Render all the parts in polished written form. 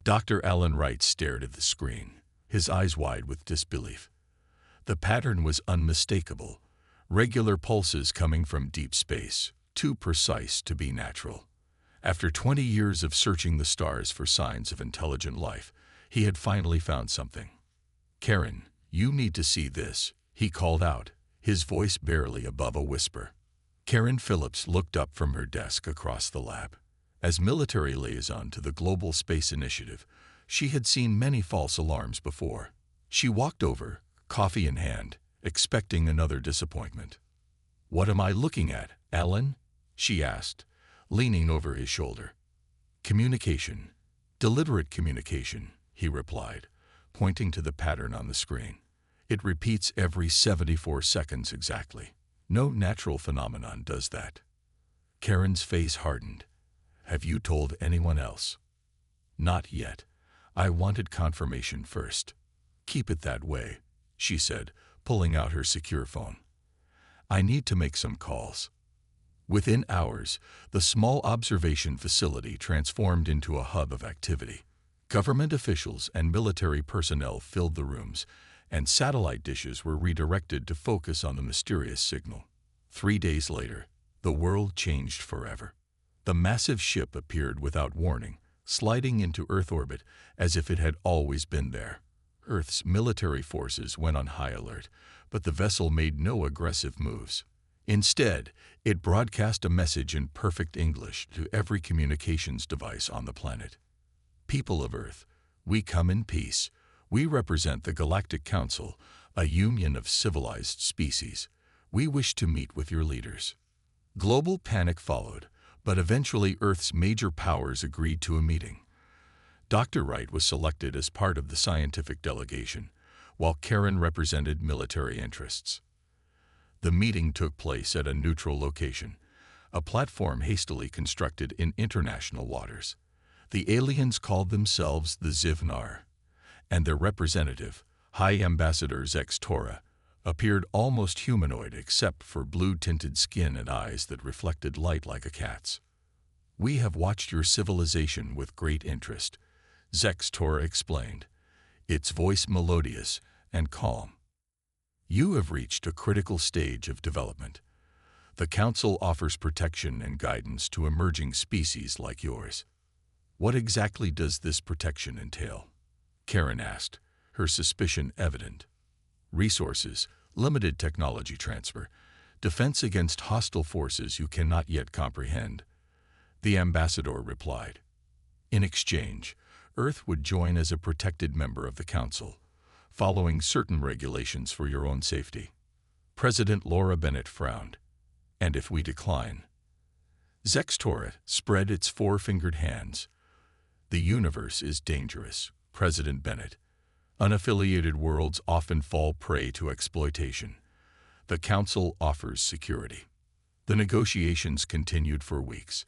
Dr. Alan Wright stared at the screen, his eyes wide with disbelief. The pattern was unmistakable, regular pulses coming from deep space, too precise to be natural. After 20 years of searching the stars for signs of intelligent life, he had finally found something. "Karen, you need to see this," he called out, his voice barely above a whisper. Karen Phillips looked up from her desk across the lab. As military liaison to the Global Space Initiative, she had seen many false alarms before. She walked over, coffee in hand, expecting another disappointment. "What am I looking at, Alan?" she asked, leaning over his shoulder. "Communication. Deliberate communication," he replied, pointing to the pattern on the screen. "It repeats every 74 seconds exactly. No natural phenomenon does that." Karen's face hardened. "Have you told anyone else?" "Not yet. I wanted confirmation first." "Keep it that way," she said, pulling out her secure phone. "I need to make some calls." Within hours, the small observation facility transformed into a hub of activity. Government officials and military personnel filled the rooms, and satellite dishes were redirected to focus on the mysterious signal. 3 days later, the world changed forever. The massive ship appeared without warning, sliding into Earth orbit as if it had always been there. Earth's military forces went on high alert, but the vessel made no aggressive moves. Instead, it broadcast a message in perfect English to every communications device on the planet. "People of Earth, we come in peace. We represent the Galactic Council, a union of civilized species. We wish to meet with your leaders." Global panic followed, but eventually Earth's major powers agreed to a meeting. Dr. Wright was selected as part of the scientific delegation, while Karen represented military interests. The meeting took place at a neutral location, a platform hastily constructed in international waters. The aliens called themselves the Zivnar, and their representative, High Ambassador Zex Torah, appeared almost humanoid except for blue-tinted skin and eyes that reflected light like a cat's. "We have watched your civilization with great interest," Zex Torah explained, its voice melodious and calm. "You have reached a critical stage of development. The Council offers protection and guidance to emerging species like yours." "What exactly does this protection entail?" Karen asked, her suspicion evident. "Resources, limited technology transfer, defense against hostile forces you cannot yet comprehend," the ambassador replied. "In exchange, Earth would join as a protected member of the Council, following certain regulations for your own safety." President Laura Bennett frowned. "And if we decline?" Zex Torah spread its four-fingered hands. "The universe is dangerous, President Bennett. Unaffiliated worlds often fall prey to exploitation. The Council offers security." The negotiations continued for weeks.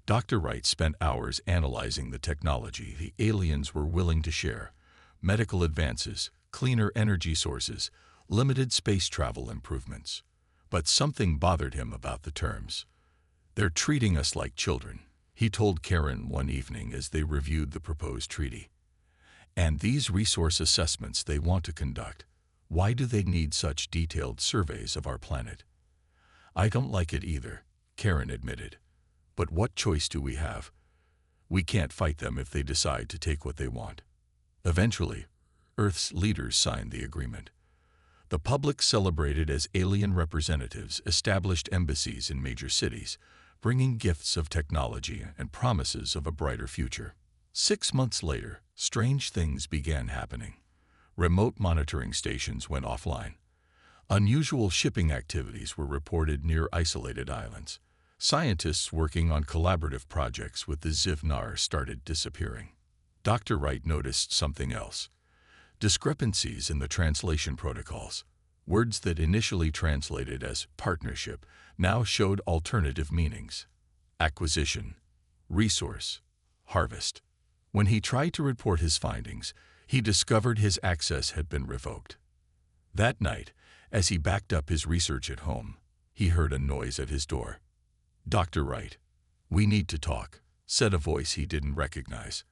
Dr. Wright spent hours analyzing the technology the aliens were willing to share: medical advances, cleaner energy sources, limited space travel improvements. But something bothered him about the terms. "They're treating us like children," he told Karen one evening as they reviewed the proposed treaty. "And these resource assessments they want to conduct, why do they need such detailed surveys of our planet?" "I don't like it either," Karen admitted. "But what choice do we have? We can't fight them if they decide to take what they want." Eventually, Earth's leaders signed the agreement. The public celebrated as alien representatives established embassies in major cities, bringing gifts of technology and promises of a brighter future. 6 months later, strange things began happening. Remote monitoring stations went offline. Unusual shipping activities were reported near isolated islands. Scientists working on collaborative projects with the Zivnar started disappearing. Dr. Wright noticed something else: discrepancies in the translation protocols. Words that initially translated as partnership now showed alternative meanings: acquisition, resource, harvest. When he tried to report his findings, he discovered his access had been revoked. That night, as he backed up his research at home, he heard a noise at his door. "Dr. Wright, we need to talk," said a voice he didn't recognize.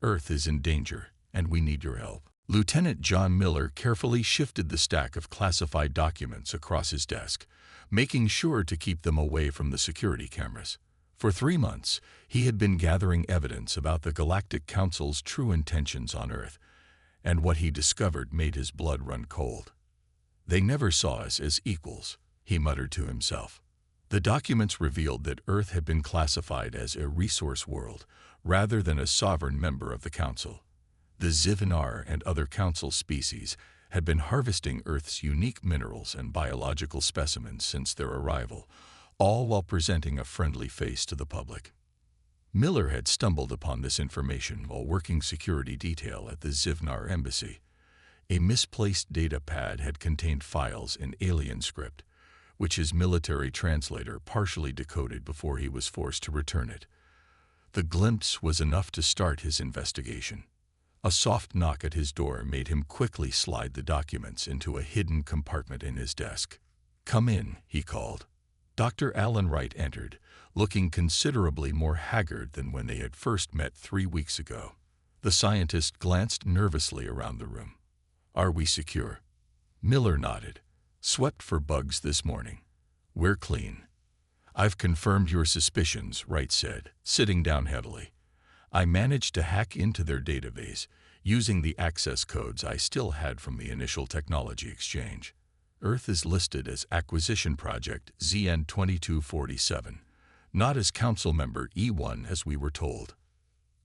Earth is in danger, and we need your help. Lieutenant John Miller carefully shifted the stack of classified documents across his desk, making sure to keep them away from the security cameras. For 3 months, he had been gathering evidence about the Galactic Council's true intentions on Earth, and what he discovered made his blood run cold. They never saw us as equals, he muttered to himself. The documents revealed that Earth had been classified as a resource world rather than a sovereign member of the Council. The Zivinar and other Council species had been harvesting Earth's unique minerals and biological specimens since their arrival, all while presenting a friendly face to the public. Miller had stumbled upon this information while working security detail at the Zivnar embassy. A misplaced data pad had contained files in alien script, which his military translator partially decoded before he was forced to return it. The glimpse was enough to start his investigation. A soft knock at his door made him quickly slide the documents into a hidden compartment in his desk. "Come in," he called. Dr. Alan Wright entered, looking considerably more haggard than when they had first met 3 weeks ago. The scientist glanced nervously around the room. "Are we secure?" Miller nodded. "Swept for bugs this morning. We're clean." "I've confirmed your suspicions," Wright said, sitting down heavily. "I managed to hack into their database using the access codes I still had from the initial technology exchange. Earth is listed as Acquisition Project ZN2247, not as Council Member E1 as we were told."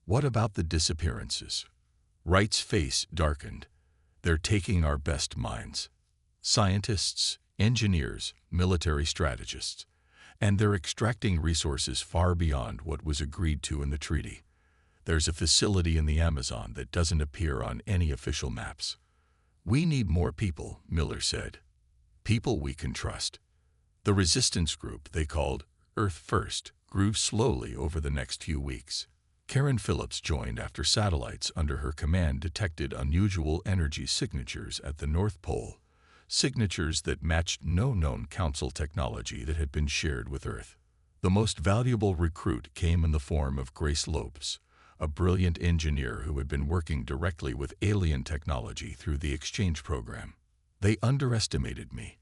"What about the disappearances?" Wright's face darkened. "They're taking our best minds. Scientists, engineers, military strategists, and they're extracting resources far beyond what was agreed to in the treaty. There's a facility in the Amazon that doesn't appear on any official maps. We need more people," Miller said. "People we can trust." The resistance group they called Earth First grew slowly over the next few weeks. Karen Phillips joined after satellites under her command detected unusual energy signatures at the North Pole, signatures that matched no known Council technology that had been shared with Earth. The most valuable recruit came in the form of Grace Lopes, a brilliant engineer who had been working directly with alien technology through the exchange program. "They underestimated me,"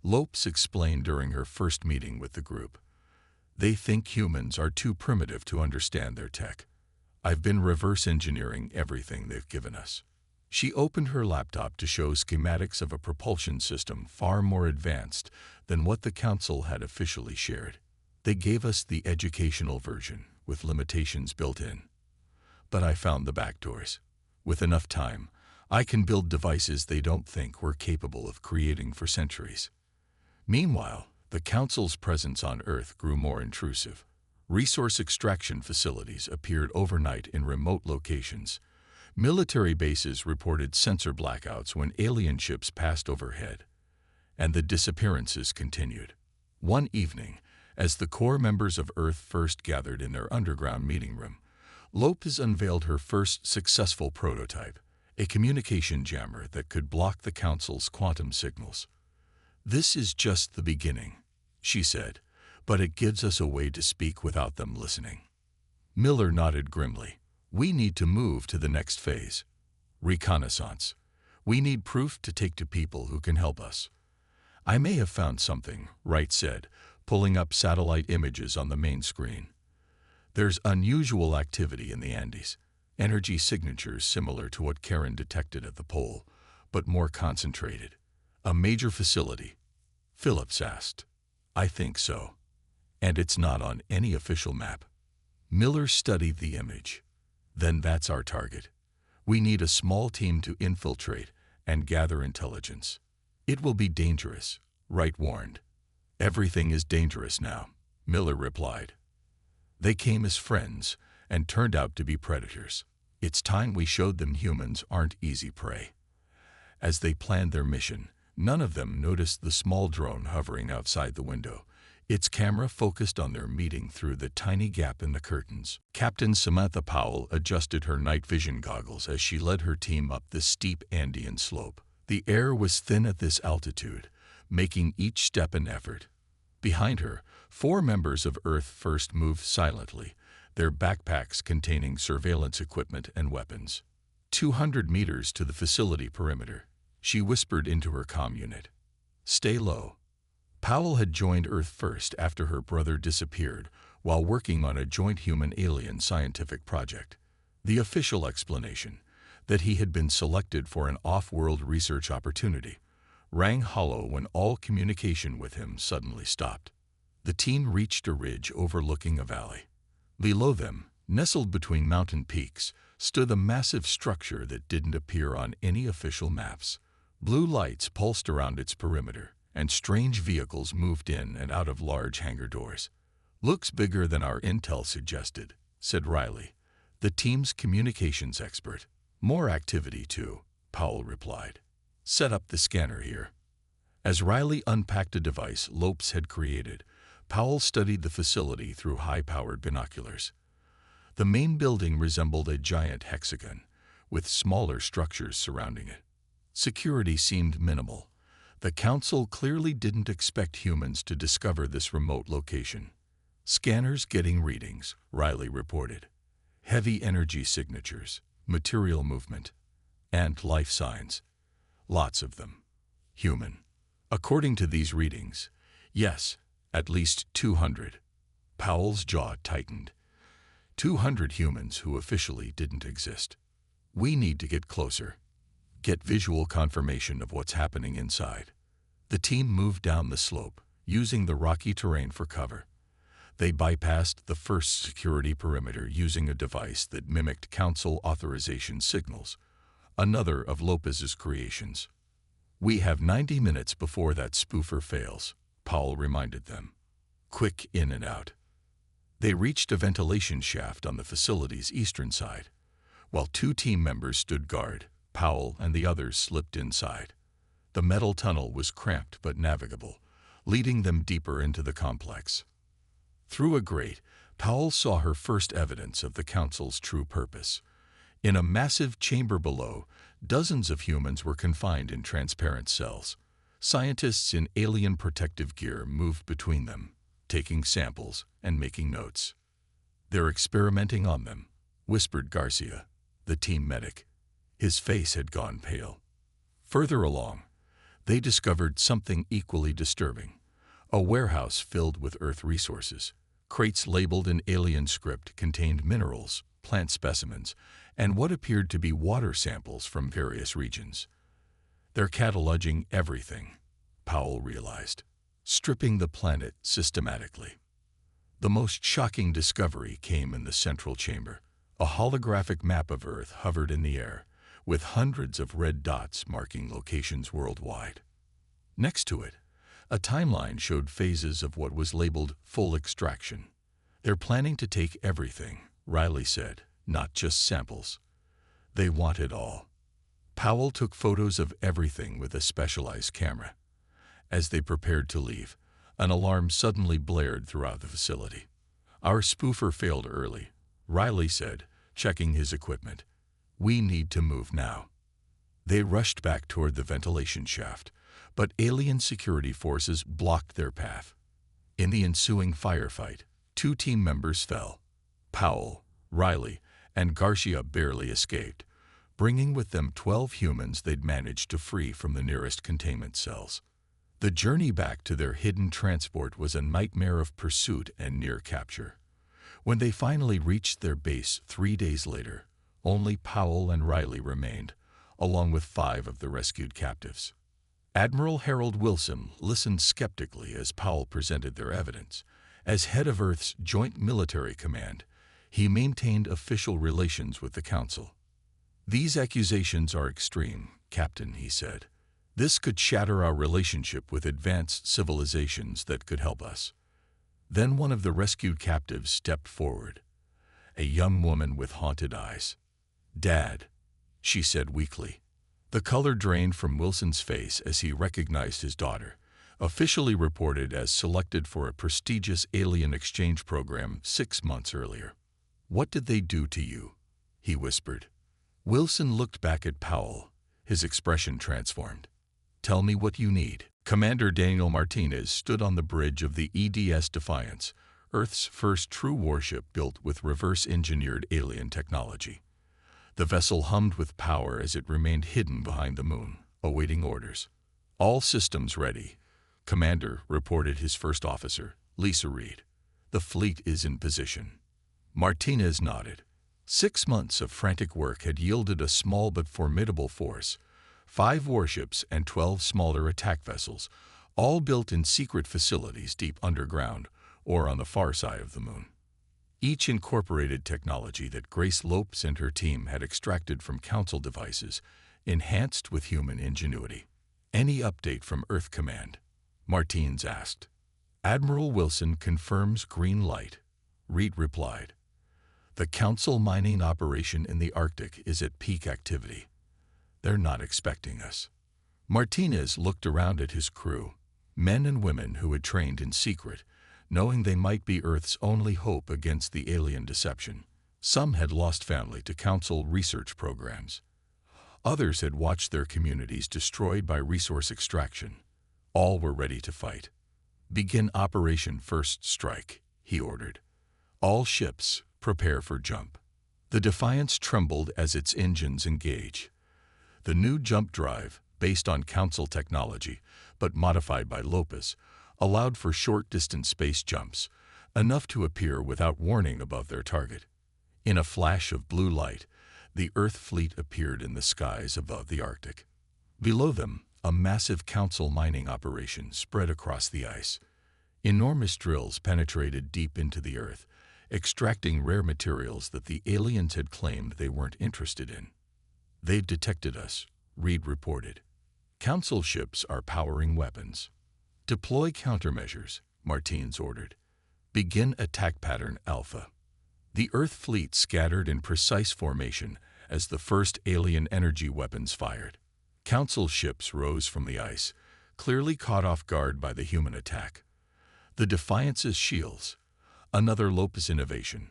Lopes explained during her first meeting with the group. "They think humans are too primitive to understand their tech. I've been reverse engineering everything they've given us." She opened her laptop to show schematics of a propulsion system far more advanced than what the Council had officially shared. "They gave us the educational version, with limitations built in. But I found the back doors. With enough time, I can build devices they don't think we're capable of creating for centuries." Meanwhile, the Council's presence on Earth grew more intrusive. Resource extraction facilities appeared overnight in remote locations. Military bases reported sensor blackouts when alien ships passed overhead. And the disappearances continued. One evening, as the core members of Earth First gathered in their underground meeting room, Lopez unveiled her first successful prototype, a communication jammer that could block the Council's quantum signals. "This is just the beginning," she said, "but it gives us a way to speak without them listening." Miller nodded grimly. "We need to move to the next phase. Reconnaissance. We need proof to take to people who can help us." "I may have found something," Wright said, pulling up satellite images on the main screen. "There's unusual activity in the Andes, energy signatures similar to what Karen detected at the pole, but more concentrated. A major facility?" Phillips asked. "I think so. And it's not on any official map." Miller studied the image. "Then that's our target. We need a small team to infiltrate and gather intelligence." "It will be dangerous," Wright warned. "Everything is dangerous now," Miller replied. "They came as friends and turned out to be predators. It's time we showed them humans aren't easy prey." As they planned their mission, none of them noticed the small drone hovering outside the window, its camera focused on their meeting through the tiny gap in the curtains. Captain Samantha Powell adjusted her night vision goggles as she led her team up the steep Andean slope. The air was thin at this altitude, making each step an effort. Behind her, 4 members of Earth First moved silently, their backpacks containing surveillance equipment and weapons. 200 meters to the facility perimeter, she whispered into her comm unit. Stay low. Powell had joined Earth first after her brother disappeared while working on a joint human-alien scientific project. The official explanation, that he had been selected for an off-world research opportunity, rang hollow when all communication with him suddenly stopped. The team reached a ridge overlooking a valley. Below them, nestled between mountain peaks, stood a massive structure that didn't appear on any official maps. Blue lights pulsed around its perimeter, and strange vehicles moved in and out of large hangar doors. Looks bigger than our intel suggested, said Riley, the team's communications expert. More activity too, Powell replied. Set up the scanner here. As Riley unpacked a device Lopes had created, Powell studied the facility through high-powered binoculars. The main building resembled a giant hexagon, with smaller structures surrounding it. Security seemed minimal. The Council clearly didn't expect humans to discover this remote location. Scanners getting readings, Riley reported. Heavy energy signatures, material movement, and life signs. Lots of them. Human. According to these readings, yes, at least 200. Powell's jaw tightened. 200 humans who officially didn't exist. We need to get closer. Get visual confirmation of what's happening inside. The team moved down the slope, using the rocky terrain for cover. They bypassed the first security perimeter using a device that mimicked Council authorization signals, another of Lopez's creations. We have 90 minutes before that spoofer fails, Powell reminded them. Quick in and out. They reached a ventilation shaft on the facility's eastern side. While 2 team members stood guard, Powell and the others slipped inside. The metal tunnel was cramped but navigable, leading them deeper into the complex. Through a grate, Powell saw her first evidence of the Council's true purpose. In a massive chamber below, dozens of humans were confined in transparent cells. Scientists in alien protective gear moved between them, taking samples and making notes. They're experimenting on them, whispered Garcia, the team medic. His face had gone pale. Further along, they discovered something equally disturbing. A warehouse filled with Earth resources. Crates labeled in alien script contained minerals, plant specimens, and what appeared to be water samples from various regions. They're cataloging everything, Powell realized, stripping the planet systematically. The most shocking discovery came in the central chamber. A holographic map of Earth hovered in the air, with hundreds of red dots marking locations worldwide. Next to it, a timeline showed phases of what was labeled full extraction. They're planning to take everything, Riley said, not just samples. They want it all. Powell took photos of everything with a specialized camera. As they prepared to leave, an alarm suddenly blared throughout the facility. Our spoofer failed early, Riley said, checking his equipment. We need to move now. They rushed back toward the ventilation shaft, but alien security forces blocked their path. In the ensuing firefight, 2 team members fell. Powell, Riley, and Garcia barely escaped, bringing with them 12 humans they'd managed to free from the nearest containment cells. The journey back to their hidden transport was a nightmare of pursuit and near capture. When they finally reached their base 3 days later, only Powell and Riley remained, along with 5 of the rescued captives. Admiral Harold Wilson listened skeptically as Powell presented their evidence. As head of Earth's Joint Military Command, he maintained official relations with the Council. These accusations are extreme, Captain, he said. This could shatter our relationship with advanced civilizations that could help us. Then one of the rescued captives stepped forward, a young woman with haunted eyes. Dad, she said weakly. The color drained from Wilson's face as he recognized his daughter, officially reported as selected for a prestigious alien exchange program 6 months earlier. What did they do to you? He whispered. Wilson looked back at Powell, his expression transformed. Tell me what you need. Commander Daniel Martinez stood on the bridge of the EDS Defiance, Earth's first true warship built with reverse-engineered alien technology. The vessel hummed with power as it remained hidden behind the moon, awaiting orders. "All systems ready," Commander reported his first officer, Lisa Reed. "The fleet is in position." Martinez nodded. 6 months of frantic work had yielded a small but formidable force, 5 warships and 12 smaller attack vessels, all built in secret facilities deep underground or on the far side of the moon. Each incorporated technology that Grace Lopes and her team had extracted from Council devices, enhanced with human ingenuity. "Any update from Earth Command?" Martinez asked. "Admiral Wilson confirms green light," Reed replied. "The Council mining operation in the Arctic is at peak activity. They're not expecting us." Martinez looked around at his crew, men and women who had trained in secret, knowing they might be Earth's only hope against the alien deception. Some had lost family to Council research programs. Others had watched their communities destroyed by resource extraction. All were ready to fight. "Begin Operation First Strike," he ordered. "All ships, prepare for jump." The Defiance trembled as its engines engage. The new jump drive, based on Council technology, but modified by Lopez, allowed for short-distance space jumps, enough to appear without warning above their target. In a flash of blue light, the Earth fleet appeared in the skies above the Arctic. Below them, a massive Council mining operation spread across the ice. Enormous drills penetrated deep into the Earth, extracting rare materials that the aliens had claimed they weren't interested in. "They've detected us," Reed reported. "Council ships are powering weapons." "Deploy countermeasures," Martinez ordered. "Begin attack pattern Alpha." The Earth fleet scattered in precise formation as the first alien energy weapons fired. Council ships rose from the ice, clearly caught off guard by the human attack. The Defiance's shields, another Lopez innovation,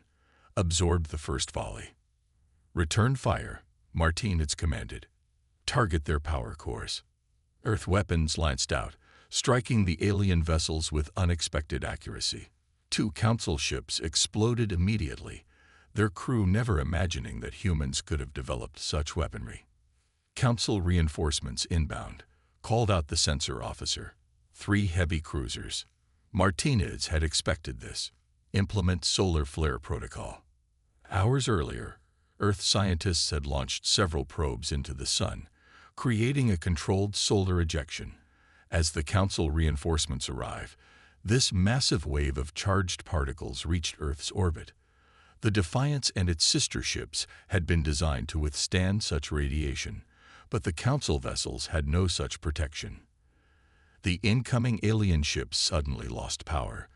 absorbed the first volley. "Return fire," Martinez commanded. "Target their power cores." Earth weapons lanced out, striking the alien vessels with unexpected accuracy. 2 Council ships exploded immediately, their crew never imagining that humans could have developed such weaponry. "Council reinforcements inbound," called out the sensor officer. 3 heavy cruisers. Martinez had expected this. "Implement solar flare protocol." Hours earlier, Earth scientists had launched several probes into the sun, creating a controlled solar ejection. As the Council reinforcements arrived, this massive wave of charged particles reached Earth's orbit. The Defiance and its sister ships had been designed to withstand such radiation, but the Council vessels had no such protection. The incoming alien ships suddenly lost power,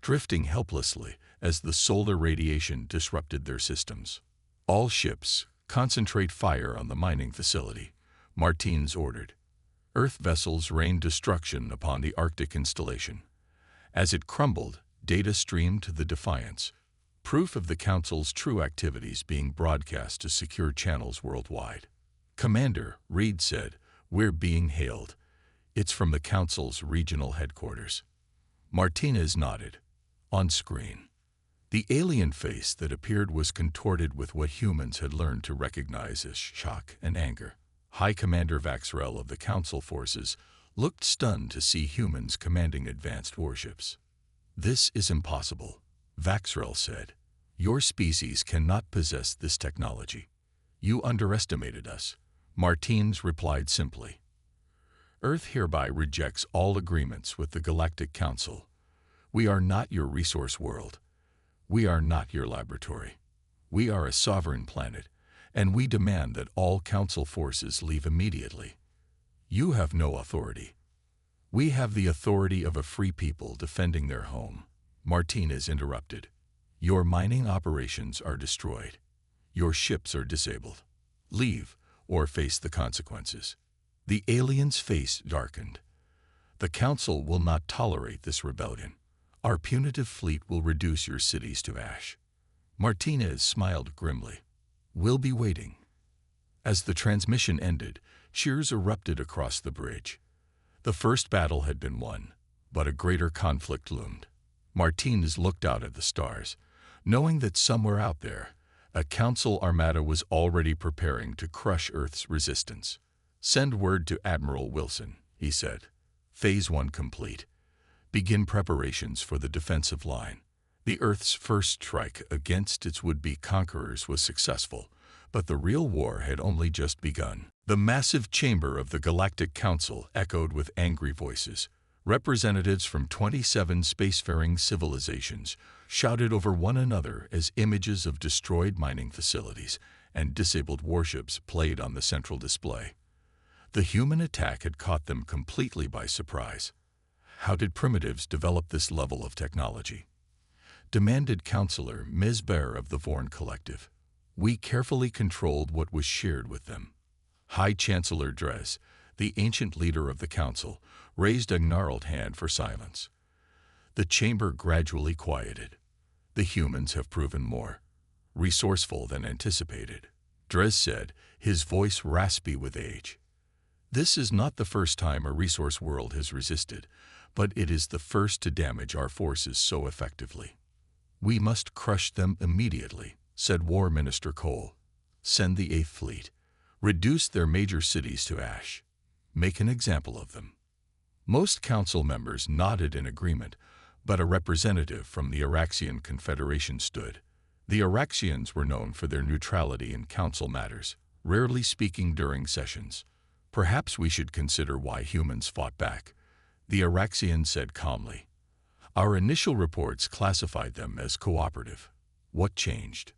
drifting helplessly as the solar radiation disrupted their systems. "All ships, concentrate fire on the mining facility," Martinez ordered. Earth vessels rained destruction upon the Arctic installation. As it crumbled, data streamed to the Defiance, proof of the Council's true activities being broadcast to secure channels worldwide. "Commander," Reed said, "we're being hailed. It's from the Council's regional headquarters." Martinez nodded. On screen, the alien face that appeared was contorted with what humans had learned to recognize as shock and anger. High Commander Vaxrel of the Council forces looked stunned to see humans commanding advanced warships. "This is impossible," Vaxrel said. "Your species cannot possess this technology. You underestimated us," Martinez replied simply. "Earth hereby rejects all agreements with the Galactic Council. We are not your resource world. We are not your laboratory. We are a sovereign planet, and we demand that all Council forces leave immediately. You have no authority. We have the authority of a free people defending their home." Martinez interrupted. "Your mining operations are destroyed. Your ships are disabled. Leave or face the consequences." The alien's face darkened. "The Council will not tolerate this rebellion. Our punitive fleet will reduce your cities to ash." Martinez smiled grimly. "We'll be waiting." As the transmission ended, cheers erupted across the bridge. The first battle had been won, but a greater conflict loomed. Martinez looked out at the stars, knowing that somewhere out there, a Council armada was already preparing to crush Earth's resistance. "Send word to Admiral Wilson," he said. "Phase 1 complete. Begin preparations for the defensive line." The Earth's first strike against its would-be conquerors was successful, but the real war had only just begun. The massive chamber of the Galactic Council echoed with angry voices. Representatives from 27 spacefaring civilizations shouted over one another as images of destroyed mining facilities and disabled warships played on the central display. The human attack had caught them completely by surprise. How did primitives develop this level of technology? Demanded Counselor Ms. Baer of the Vorn Collective. We carefully controlled what was shared with them. High Chancellor Dres, the ancient leader of the Council, raised a gnarled hand for silence. The chamber gradually quieted. The humans have proven more resourceful than anticipated, Dres said, his voice raspy with age. This is not the first time a resource world has resisted, but it is the first to damage our forces so effectively. We must crush them immediately, said War Minister Cole. Send the 8th Fleet. Reduce their major cities to ash. Make an example of them. Most council members nodded in agreement, but a representative from the Araxian Confederation stood. The Araxians were known for their neutrality in council matters, rarely speaking during sessions. Perhaps we should consider why humans fought back, the Araxian said calmly. Our initial reports classified them as cooperative. What changed?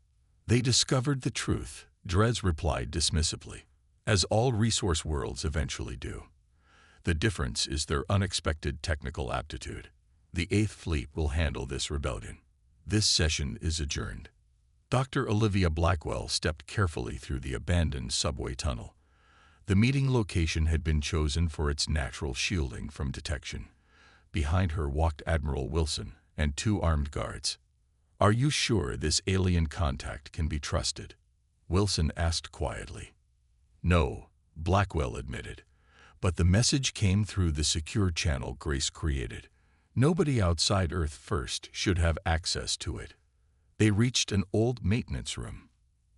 They discovered the truth, Dres replied dismissively, as all resource worlds eventually do. The difference is their unexpected technical aptitude. The 8th Fleet will handle this rebellion. This session is adjourned. Dr. Olivia Blackwell stepped carefully through the abandoned subway tunnel. The meeting location had been chosen for its natural shielding from detection. Behind her walked Admiral Wilson and 2 armed guards. Are you sure this alien contact can be trusted? Wilson asked quietly. No, Blackwell admitted. But the message came through the secure channel Grace created. Nobody outside Earth First should have access to it. They reached an old maintenance room.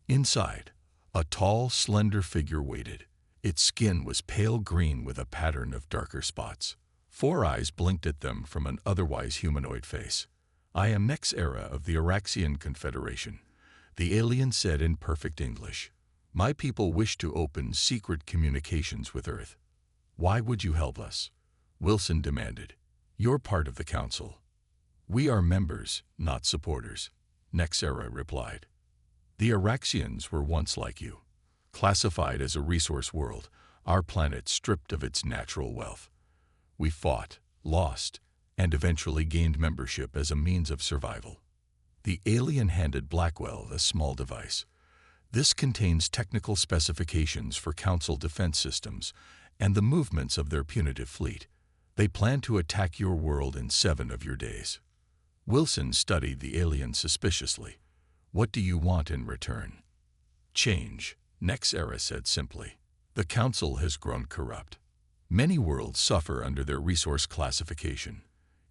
Inside, a tall, slender figure waited. Its skin was pale green with a pattern of darker spots. 4 eyes blinked at them from an otherwise humanoid face. I am Nex Era of the Araxian Confederation, the alien said in perfect English. My people wish to open secret communications with Earth. Why would you help us? Wilson demanded. You're part of the Council. We are members, not supporters, Nex Era replied. The Araxians were once like you, classified as a resource world, our planet stripped of its natural wealth. We fought, lost, and eventually gained membership as a means of survival. The alien handed Blackwell a small device. This contains technical specifications for Council defense systems and the movements of their punitive fleet. They plan to attack your world in 7 of your days. Wilson studied the alien suspiciously. What do you want in return? Change, Nex Era said simply. The Council has grown corrupt. Many worlds suffer under their resource classification.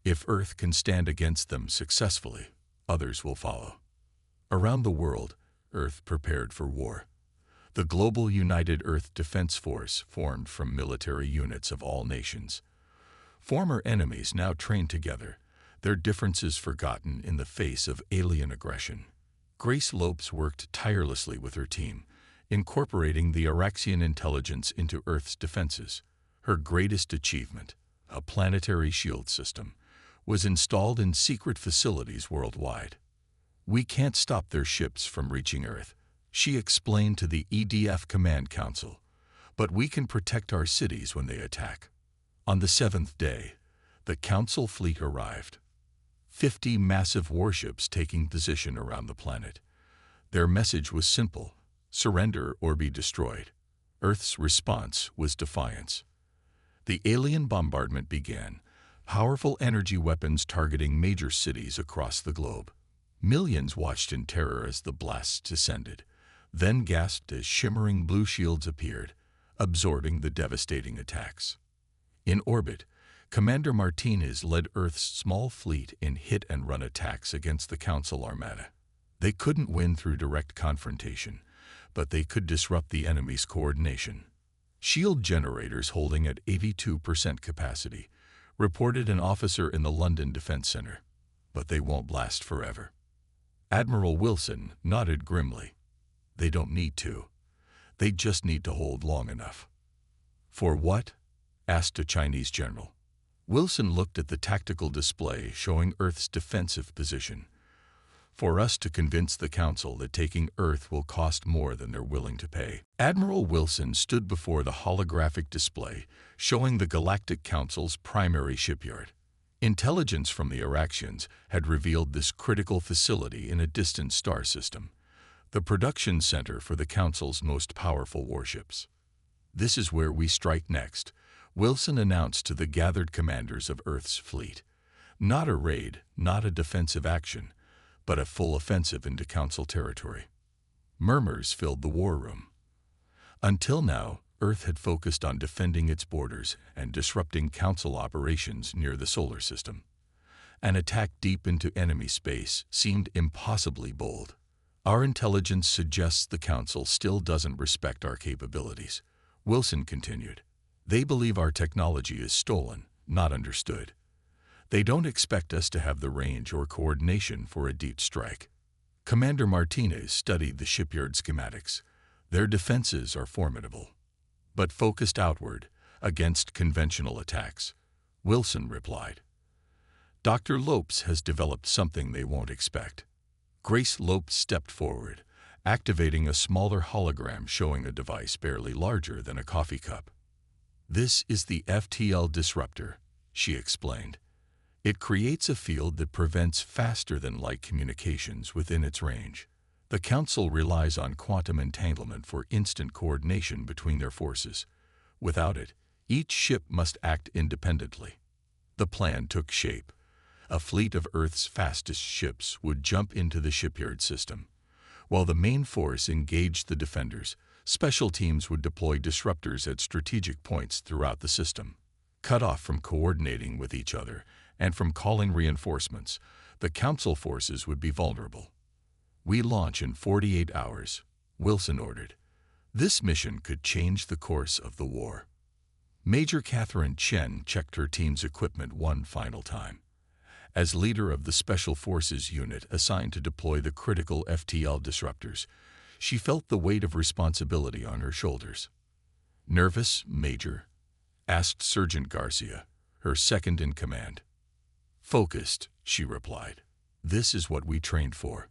If Earth can stand against them successfully, others will follow. Around the world, Earth prepared for war. The Global United Earth Defense Force formed from military units of all nations. Former enemies now trained together, their differences forgotten in the face of alien aggression. Grace Lopes worked tirelessly with her team, incorporating the Araxian intelligence into Earth's defenses. Her greatest achievement, a planetary shield system, was installed in secret facilities worldwide. We can't stop their ships from reaching Earth, she explained to the EDF Command Council, but we can protect our cities when they attack. On the 7th day, the Council fleet arrived. 50 massive warships taking position around the planet. Their message was simple: surrender or be destroyed. Earth's response was defiance. The alien bombardment began, powerful energy weapons targeting major cities across the globe. Millions watched in terror as the blasts descended, then gasped as shimmering blue shields appeared, absorbing the devastating attacks. In orbit, Commander Martinez led Earth's small fleet in hit-and-run attacks against the Council Armada. They couldn't win through direct confrontation, but they could disrupt the enemy's coordination. Shield generators holding at 82% capacity, reported an officer in the London Defense Center. But they won't last forever. Admiral Wilson nodded grimly. They don't need to. They just need to hold long enough. For what? Asked a Chinese general. Wilson looked at the tactical display showing Earth's defensive position. For us to convince the Council that taking Earth will cost more than they're willing to pay. Admiral Wilson stood before the holographic display showing the Galactic Council's primary shipyard. Intelligence from the Araxians had revealed this critical facility in a distant star system, the production center for the Council's most powerful warships. This is where we strike next, Wilson announced to the gathered commanders of Earth's fleet. Not a raid, not a defensive action, but a full offensive into Council territory. Murmurs filled the war room. Until now, Earth had focused on defending its borders and disrupting Council operations near the solar system. An attack deep into enemy space seemed impossibly bold. Our intelligence suggests the Council still doesn't respect our capabilities, Wilson continued. They believe our technology is stolen, not understood. They don't expect us to have the range or coordination for a deep strike. Commander Martinez studied the shipyard schematics. Their defenses are formidable, but focused outward, against conventional attacks. Wilson replied. Dr. Lopes has developed something they won't expect. Grace Lopes stepped forward, activating a smaller hologram showing a device barely larger than a coffee cup. This is the FTL disruptor, she explained. It creates a field that prevents faster-than-light communications within its range. The Council relies on quantum entanglement for instant coordination between their forces. Without it, each ship must act independently. The plan took shape. A fleet of Earth's fastest ships would jump into the shipyard system. While the main force engaged the defenders, special teams would deploy disruptors at strategic points throughout the system. Cut off from coordinating with each other and from calling reinforcements, the Council forces would be vulnerable. We launch in 48 hours, Wilson ordered. This mission could change the course of the war. Major Catherine Chen checked her team's equipment one final time. As leader of the Special Forces unit assigned to deploy the critical FTL disruptors, she felt the weight of responsibility on her shoulders. Nervous, Major? Asked Sergeant Garcia, her second in command. Focused, she replied. This is what we trained for.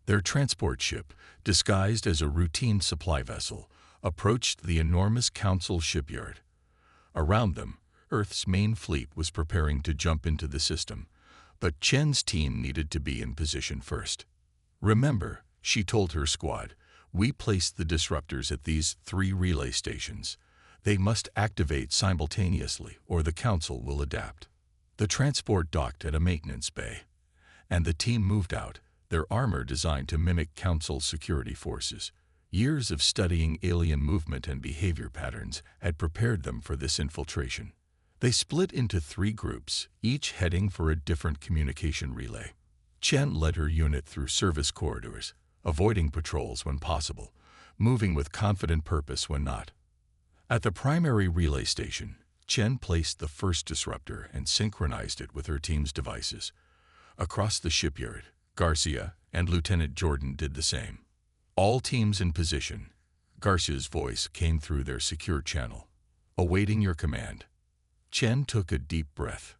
Their transport ship, disguised as a routine supply vessel, approached the enormous Council shipyard. Around them, Earth's main fleet was preparing to jump into the system, but Chen's team needed to be in position first. Remember, she told her squad, we placed the disruptors at these 3 relay stations. They must activate simultaneously or the Council will adapt. The transport docked at a maintenance bay, and the team moved out, their armor designed to mimic Council security forces. Years of studying alien movement and behavior patterns had prepared them for this infiltration. They split into 3 groups, each heading for a different communication relay. Chen led her unit through service corridors, avoiding patrols when possible, moving with confident purpose when not. At the primary relay station, Chen placed the first disruptor and synchronized it with her team's devices. Across the shipyard, Garcia and Lieutenant Jordan did the same. All teams in position. Garcia's voice came through their secure channel. Awaiting your command. Chen took a deep breath.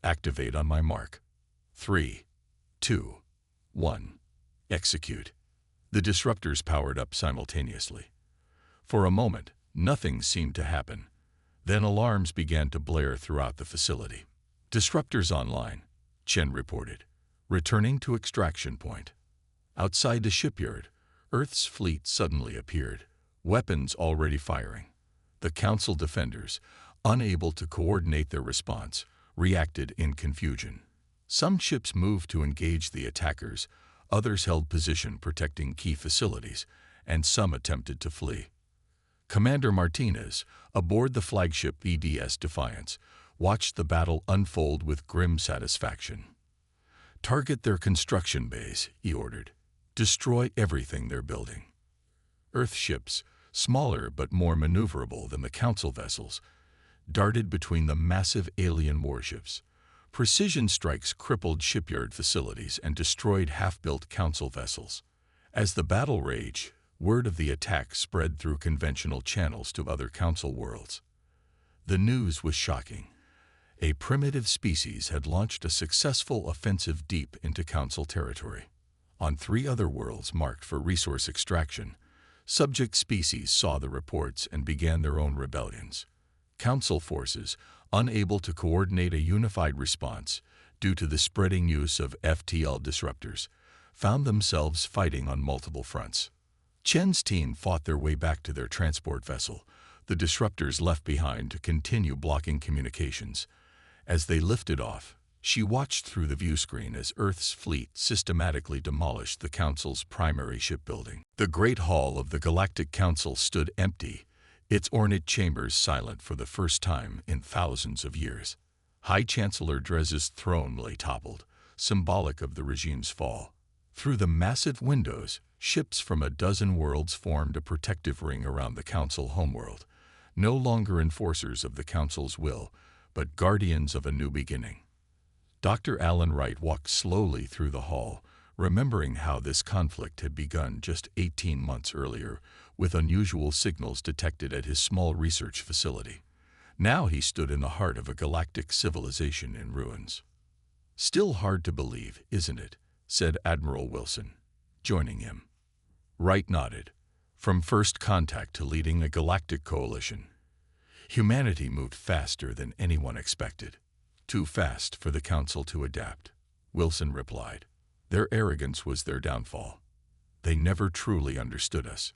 Activate on my mark. 3, 2, 1. Execute. The disruptors powered up simultaneously. For a moment, nothing seemed to happen. Then alarms began to blare throughout the facility. Disruptors online, Chen reported, returning to extraction point. Outside the shipyard, Earth's fleet suddenly appeared, weapons already firing. The Council defenders, unable to coordinate their response, reacted in confusion. Some ships moved to engage the attackers, others held position protecting key facilities, and some attempted to flee. Commander Martinez, aboard the flagship EDS Defiance, watched the battle unfold with grim satisfaction. "Target their construction bays," he ordered. "Destroy everything they're building." Earth ships, smaller but more maneuverable than the Council vessels, darted between the massive alien warships. Precision strikes crippled shipyard facilities and destroyed half-built Council vessels. As the battle raged, word of the attack spread through conventional channels to other Council worlds. The news was shocking. A primitive species had launched a successful offensive deep into Council territory. On 3 other worlds marked for resource extraction, subject species saw the reports and began their own rebellions. Council forces, unable to coordinate a unified response due to the spreading use of FTL disruptors, found themselves fighting on multiple fronts. Chen's team fought their way back to their transport vessel, the disruptors left behind to continue blocking communications. As they lifted off, she watched through the view screen as Earth's fleet systematically demolished the Council's primary shipbuilding. The Great Hall of the Galactic Council stood empty, its ornate chambers silent for the first time in thousands of years. High Chancellor Drez's throne lay toppled, symbolic of the regime's fall. Through the massive windows, ships from a dozen worlds formed a protective ring around the Council homeworld, no longer enforcers of the Council's will, but guardians of a new beginning. Dr. Alan Wright walked slowly through the hall, remembering how this conflict had begun just 18 months earlier, with unusual signals detected at his small research facility. Now he stood in the heart of a galactic civilization in ruins. "Still hard to believe, isn't it?" said Admiral Wilson, joining him. Wright nodded. From first contact to leading a galactic coalition, humanity moved faster than anyone expected. "Too fast for the Council to adapt," Wilson replied. "Their arrogance was their downfall. They never truly understood us."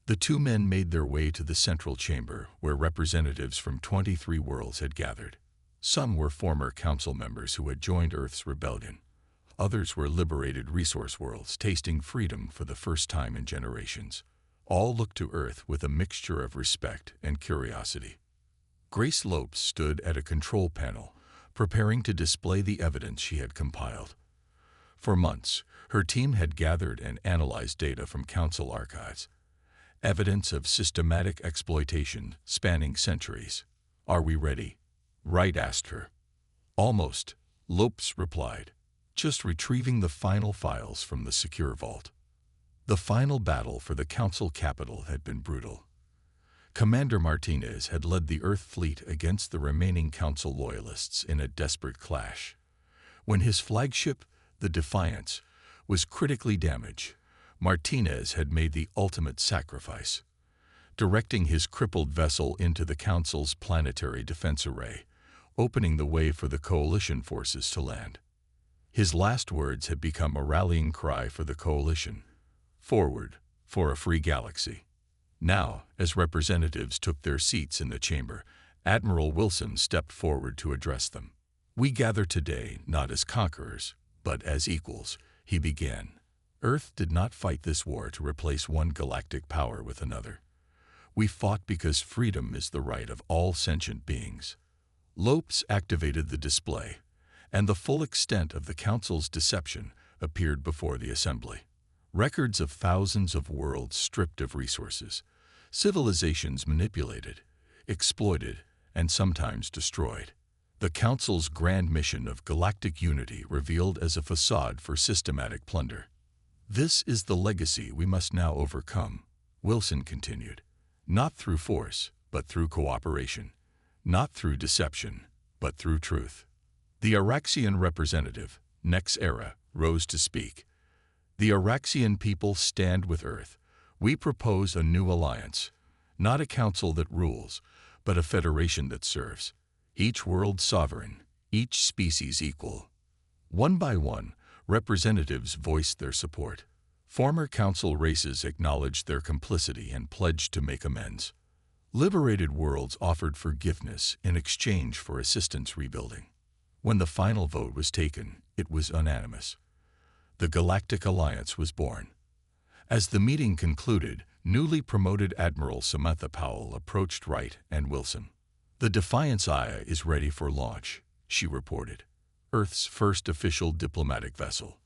The 2 men made their way to the central chamber, where representatives from 23 worlds had gathered. Some were former Council members who had joined Earth's rebellion. Others were liberated resource worlds, tasting freedom for the first time in generations. All looked to Earth with a mixture of respect and curiosity. Grace Lopes stood at a control panel, preparing to display the evidence she had compiled. For months, her team had gathered and analyzed data from Council archives, evidence of systematic exploitation spanning centuries. "Are we ready?" Wright asked her. "Almost," Lopes replied. "Just retrieving the final files from the secure vault." The final battle for the Council capital had been brutal. Commander Martinez had led the Earth fleet against the remaining Council loyalists in a desperate clash. When his flagship, the Defiance, was critically damaged, Martinez had made the ultimate sacrifice, directing his crippled vessel into the Council's planetary defense array, opening the way for the Coalition forces to land. His last words had become a rallying cry for the Coalition. Forward, for a free galaxy. Now, as representatives took their seats in the chamber, Admiral Wilson stepped forward to address them. "We gather today not as conquerors, but as equals," he began. "Earth did not fight this war to replace one galactic power with another. We fought because freedom is the right of all sentient beings." Lopes activated the display, and the full extent of the Council's deception appeared before the Assembly. Records of thousands of worlds stripped of resources, civilizations manipulated, exploited, and sometimes destroyed. The Council's grand mission of galactic unity revealed as a facade for systematic plunder. "This is the legacy we must now overcome," Wilson continued. "Not through force, but through cooperation. Not through deception, but through truth." The Araxian representative, Nex Era, rose to speak. "The Araxian people stand with Earth. We propose a new alliance, not a council that rules, but a federation that serves. Each world sovereign, each species equal." One by one, representatives voiced their support. Former Council races acknowledged their complicity and pledged to make amends. Liberated worlds offered forgiveness in exchange for assistance rebuilding. When the final vote was taken, it was unanimous. The Galactic Alliance was born. As the meeting concluded, newly promoted Admiral Samantha Powell approached Wright and Wilson. The Defiance Aya is ready for launch, she reported. Earth's first official diplomatic vessel.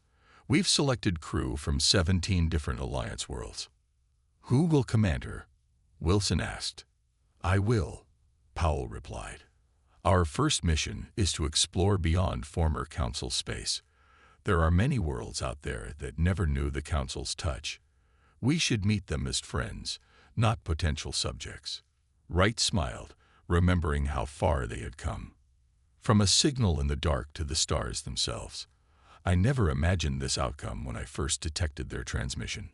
We've selected crew from 17 different Alliance worlds. Who will command her? Wilson asked. I will, Powell replied. Our first mission is to explore beyond former Council space. There are many worlds out there that never knew the Council's touch. We should meet them as friends, not potential subjects. Wright smiled, remembering how far they had come. From a signal in the dark to the stars themselves. I never imagined this outcome when I first detected their transmission.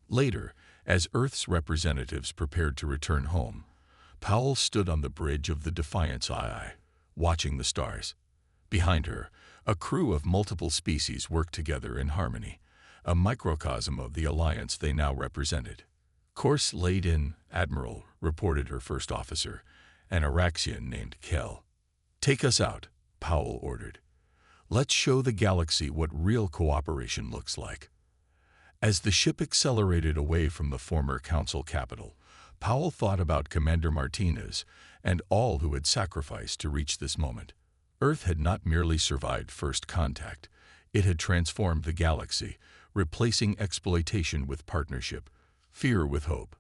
Later, as Earth's representatives prepared to return home, Powell stood on the bridge of the Defiance Eye, watching the stars. Behind her, a crew of multiple species worked together in harmony, a microcosm of the alliance they now represented. Course laid in, Admiral, reported her first officer, an Araxian named Kell. Take us out, Powell ordered. Let's show the galaxy what real cooperation looks like. As the ship accelerated away from the former Council capital, Powell thought about Commander Martinez and all who had sacrificed to reach this moment. Earth had not merely survived first contact, it had transformed the galaxy, replacing exploitation with partnership, fear with hope.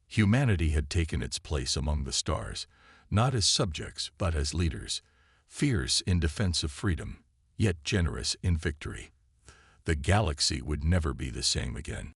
Humanity had taken its place among the stars, not as subjects but as leaders, fierce in defense of freedom, yet generous in victory. The galaxy would never be the same again.